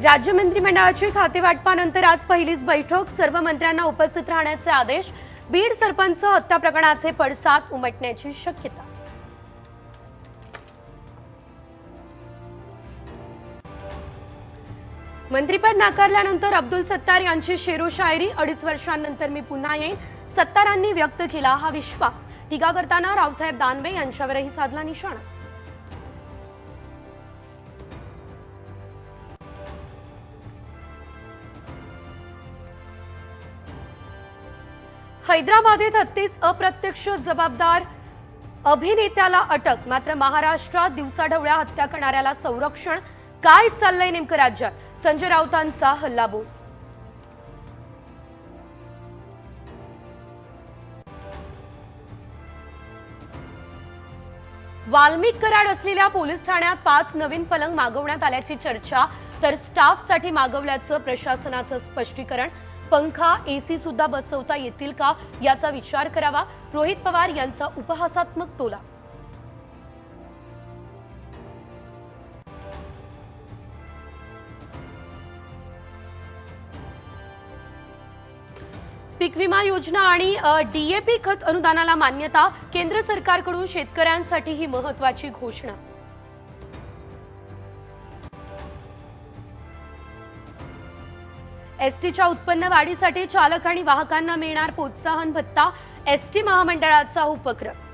राज्य मंत्रिमंडळाची खातेवाटपानंतर आज पहिलीच बैठक, सर्व मंत्र्यांना उपस्थित राहण्याचे आदेश. बीड सरपंच हत्या प्रकरणाचे पडसाद उमटण्याची शक्यता. मंत्रिपद नाकारल्यानंतर अब्दुल सत्तार यांची शेरो शायरी. 2.5 वर्षांनंतर मी पुन्हा येईन, सत्तारांनी व्यक्त केला हा विश्वास. टीका करताना रावसाहेब दानवे यांच्यावरही साधला निशाणा. हैदराबादेत हत्येस अप्रत्यक्ष जबाबदार अभिनेत्याला अटक. मात्र महाराष्ट्रात दिवसाढवळ्या हत्या करणाऱ्याला संरक्षण. काय चाललंय नेमकं राज्यात? संजय राऊतांचा हल्लाबोल. वाल्मिक कराड असलेल्या पोलीस ठाण्यात 5 नवीन पलंग मागवण्यात आल्याची चर्चा, तर स्टाफसाठी मागवल्याचं प्रशासनाचं स्पष्टीकरण. पंखा, एसी सुद्धा बसवता येतील का याचा विचार करावा. रोहित पवार यांचा उपहासात्मक टोला. पीक विमा योजना आणि डीएपी खत अनुदानाला मान्यता. केंद्र सरकारकडून शेतकऱ्यांसाठी ही महत्त्वाची घोषणा. एसटीच्या उत्पन्न वाढीसाठी चालक आणि वाहकांना मिळणार प्रोत्साहन भत्ता. एसटी महामंडळाचा उपक्रम.